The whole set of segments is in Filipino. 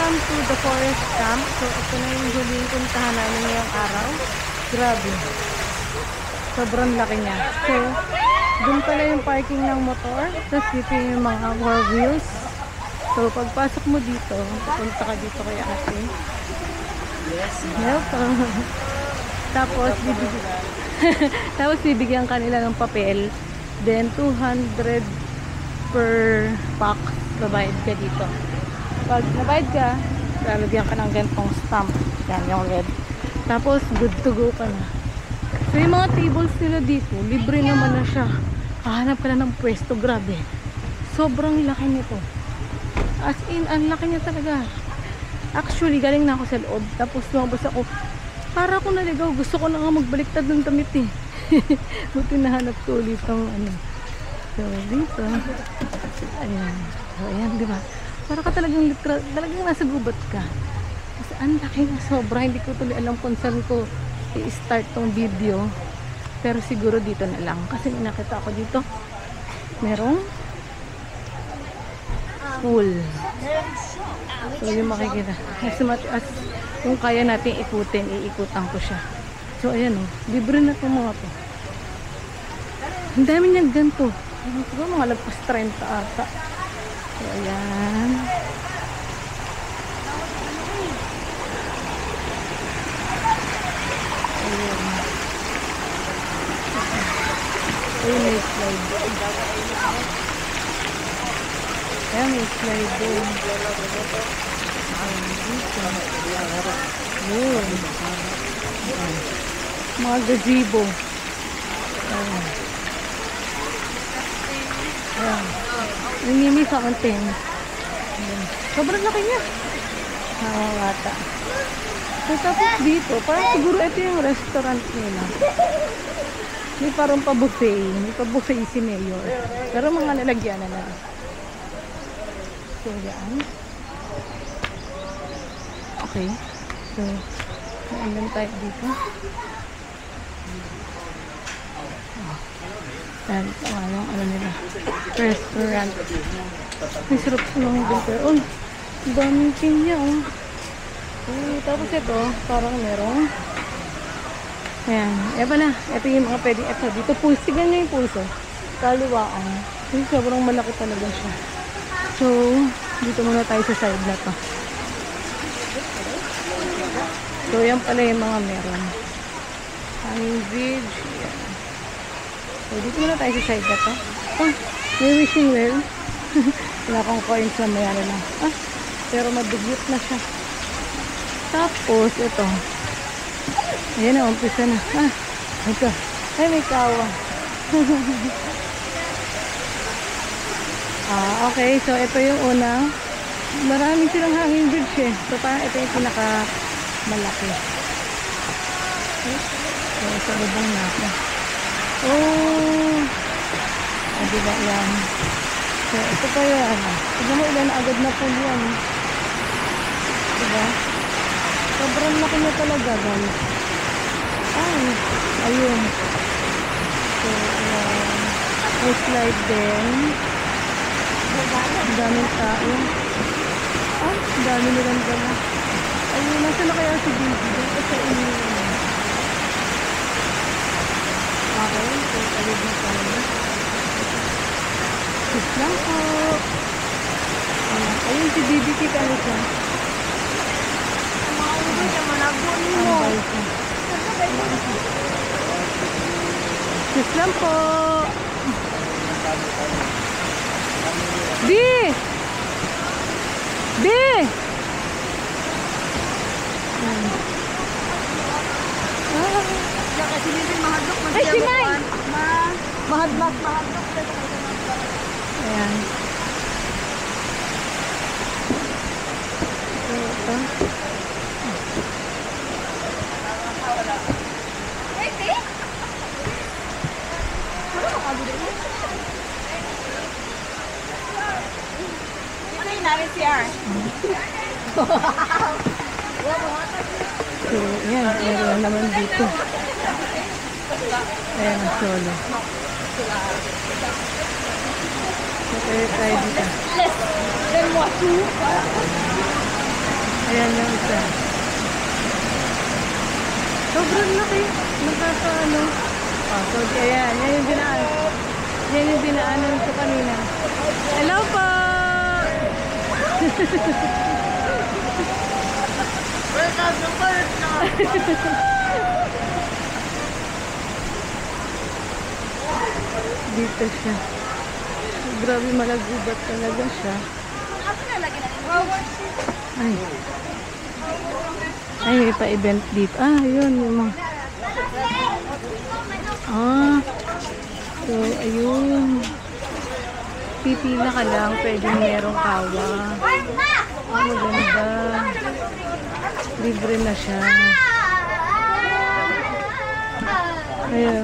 Welcome to the forest camp. So, ito na yung huling puntahan namin ngayong araw. Grabe. Sobrang laki niya. So, dun pala yung parking ng motor. Tapos dito yung mga four wheels. So, pagpasok mo dito, pupunta ka dito kay ate. Welcome. Tapos bibigyan kanila ng papel. Then, 200 per pack. Babayad ka dito. Pag nabayad ka, lalagyan ka ng gantong stamp. Yan, yung red. Tapos, good to go ka na. So, yung mga tables nila dito, libre naman na siya. Hahanap ka na ng pwesto. Grabe. Sobrang laki nito. As in, ang laki niya talaga. Actually, galing na ako sa loob. Tapos, lumabas ako. Para ako naligaw. Gusto ko na nga magbaliktad ng damit eh. Buti nahanap ko ulit ang ano. So, dito. Ayan. So, ayan, di ba? Para ka talagang nasa gubat ka. Kasi ang laki na sobra. Hindi ko tuloy alam kung saan ko i-start tong video. Pero siguro dito na lang. Kasi nakita ako dito. Merong pool. So yung makikita. As kung kaya natin ikutin, iikutan ko siya. So ayan o. Libre na itong mga to. Ang dami niyang ganito. Siguro mga lagpas 30 ata. So, ayan. Ayan. Ayan, may slide. Ayan, may slide doon. Ayan, dito. Ayan. Mga gazebo. Ayan. Ayan. Nangimi fountain. Sobrang laki niya. Nakakata. So, tapos dito, parang siguro ito yung restaurant nila. May parang pa-buffet. May pa-buffet si Mayor. Pero mga lalagyan na. So, yan. Okay. So, nailan tayo dito. Yan, yung ano nila, restaurant. May sarap sa mga dito. Oh, daming pinya, oh. Tapos ito, parang merong ayan, eto na. Ito yung mga pwedeng, ito, dito pulse. Tignan nyo yung pulse, kaliwaan. Kasi sobrang malaki talaga siya. So, dito muna tayo sa side na to. So, yan pala yung mga meron. Hanging bridge, yan. So, dito muna tayo sa side na to. Oh, may wishing well. Wala akong coins na mayroon na. Ah, pero madugyot na siya. Tapos, ito. Ayan na, umpisa na. Ah, ito. Ay, may kawa. Okay. So, ito yung unang. Marami silang hanging bridge eh. So, parang ito yung pinaka-malaki. So, sa lubang na ako. Oh, diba yan? So, ito pa yan. Tignan mo ilan agad na pool yan. Diba? Sobrang laki na talaga, guys. Ay, ayun. So, may slide din. Ang daming tao. Ah, ang dami nilang gala. Ayun, nasa na kaya si Baby? Doon ka sa inyo. Okay, so talib na tayo. Sis lang po. Ayun si Bibi kita ano siya. Sis lang po. Bi! Bi! Kasi hindi mahadlok. Ay, si May! Mahadlok. Ayan. So, ito. Ano yung namin CR? So, ayan. Meron naman dito. Ayan, solo. Okay, try dito. Less than what? 2? Ayan yung isa. Sobrang laki. Nakaka ano. Oh, so, ayan. Yan yung dinaan. Yan yung dinaanan ko kanina. Hello po! Welcome to Persia! Dito siya. Grabe malagubat talaga siya. Ay. Ay, may pa-event dito. Ah, yun. Yung mga... Ah. So, ayun. Pipila ka lang. Pwedeng merong kawa. Oh, maganda. Libre na siya. Ayun.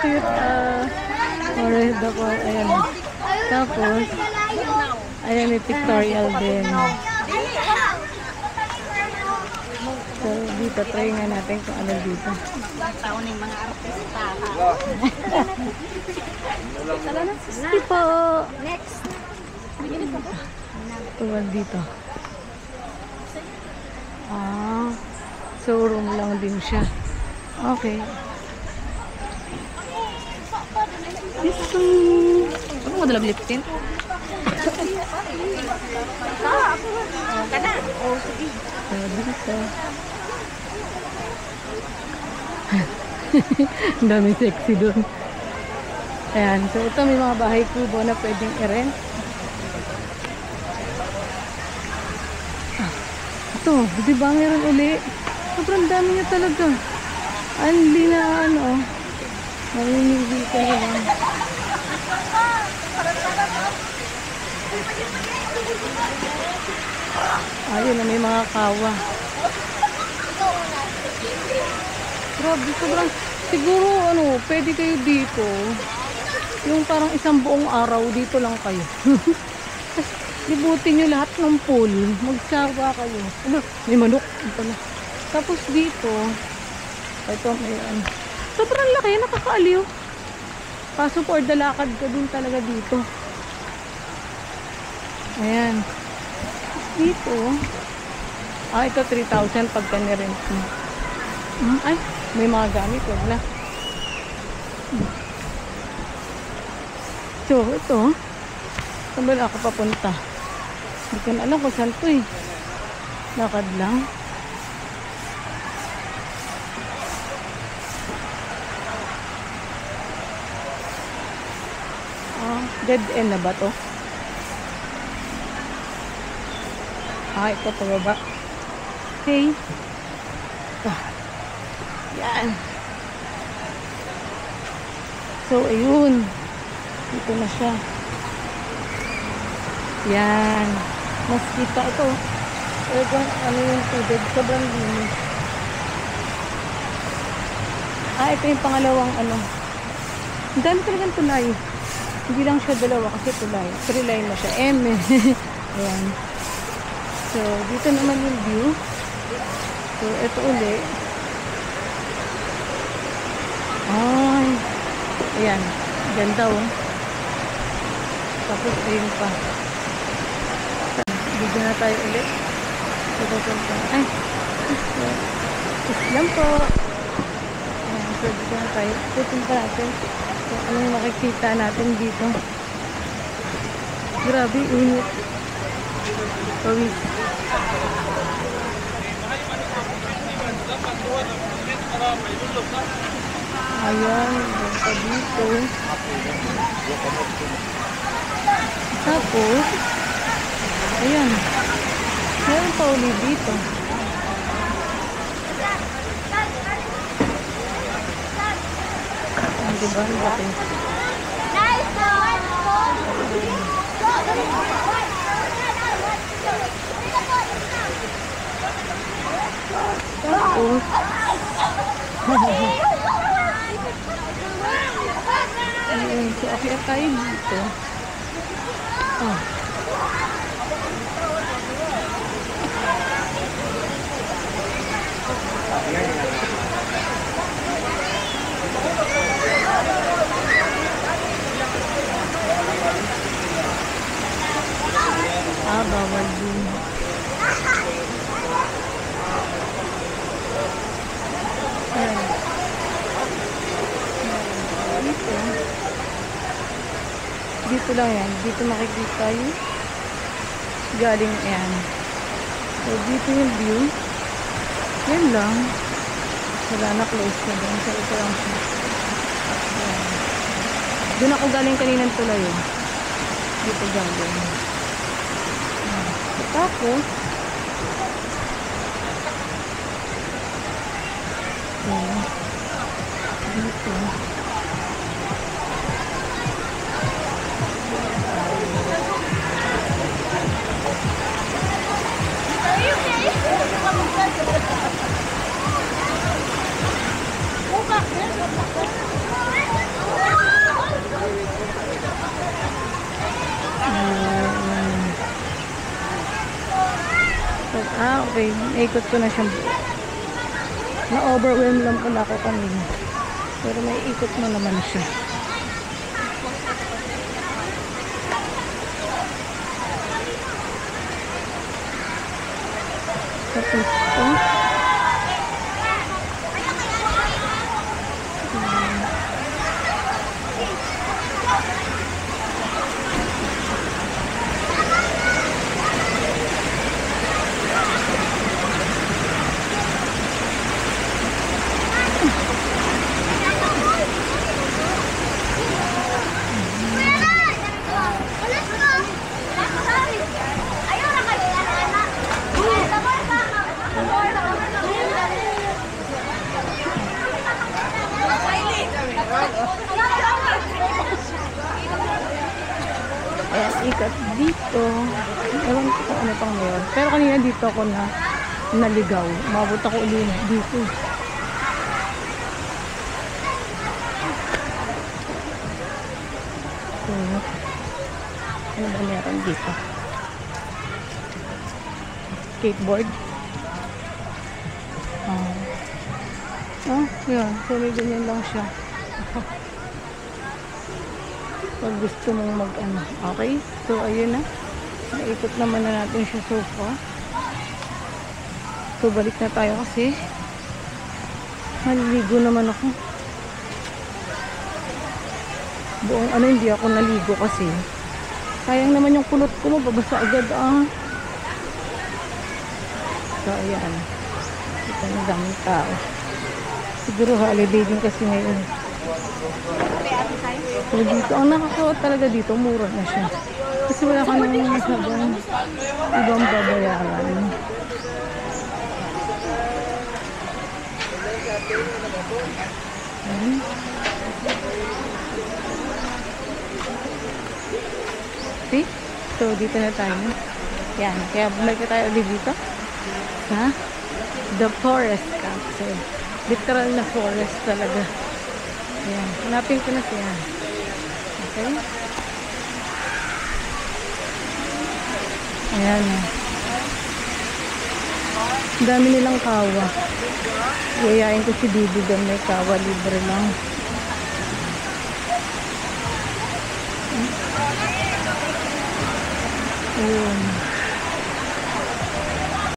Cute. Alright ako. Ayan. Tapos, ayan may pictorial din. So, dito, try nga natin kung ano dito. Taon ng mga artista. Sige po. Next. Tuwag dito. Ah, showroom lang din siya. Okay. Dito. Ano mo dalag lip tint? Kana. Dito. Ang dami sexy doon. Ayan. So, ito may mga bahay kubo na pwedeng i-rent. Ito, di ba meron uli? Sobrang dami niya talaga. Hindi na ano. Mamimili ka na lang. Ayun na may mga kawa. Grabe, sobrang siguro ano, pwede kayo dito. Yung parang isang buong araw dito lang kayo. Libutin nyo lahat ng pool. Magsawa kayo. Ano, may manok. Tapos dito, ito may ano. Sobrang laki, nakakaaliw. Kaso for the lakad ka din talaga dito. Ayan. Dito, ito 3,000 pagka nirent mo. Ay, may mga gamit. Wag na. So, ito. Saan ba ako papunta? Hindi ko na alam kung saan to eh. Lakad lang. Dead end na ba to? Ito pababa. Okay. Yan. So, ayun. Dito na siya. Yan. Mas kita ito. Talagang ano yung tubig. Sobrang linis. Ito yung pangalawang ano. Ang dami talagang tulay. Hindi lang siya dalawa kasi tulay. 3 line na siya. Ayan. So, dito naman yung view. So, ito uli. Ay. Ayan. Ganda oh. Tapos, ayun pa. Bigyan na tayo ulit. Ay. Islam po. Ayan. So, bigyan na tayo. Pupunta natin. So, ano yung makikita natin dito. Grabe, init. Pawis. Ayan, basta dito. Tapos, ayan. Meron pa uli dito. Diba? Laki. Tapos, ayun, so akyat tayo dito. Bawal din. Dito lang yan. Dito makikita yung galing yan. So, dito yung view. Yan lang. Wala na, close na doon. So, ito lang siya. Ayan. Doon ako galing kaninang tulay. Dito galing. Ayan. Tapos, ayan. Dito. Okay. Naikot ko na siyang buo. Na-overwhelm lang pala ako kanina. Pero may ikot mo naman siya. Tapos ito. Ayan, ikat dito. Ewan ko kung ano pang meron. Pero kanina dito ako na naligaw. Umabot ako ulit dito. So, ano ba meron dito? Skateboard. Yun. So, may ganyan lang siya. Pag gusto mong mag-ano. Okay? So, ayun na. Naikot naman na natin siya so far. So, balik na tayo kasi maliligo naman ako. Buong ano, hindi ako naligo kasi sayang naman yung kulot ko. Mababasa agad So, ayan. Ito na daming tao. Siguro holiday din kasi ngayon. So, dito, ang nakakawa talaga dito, mura na siya. Kasi wala ka nang masyadong ibang babayaran. See? So, dito na tayo. Yan. Kaya bumalik tayo ulit dito. Ha? The Forest Castle. Literal na forest talaga. Ayan. Hanapin ko na siya. Okay? Ayan. Ang dami nilang kawa. Yayain ko si Bibi doon. May kawa. Libre lang. Ayun.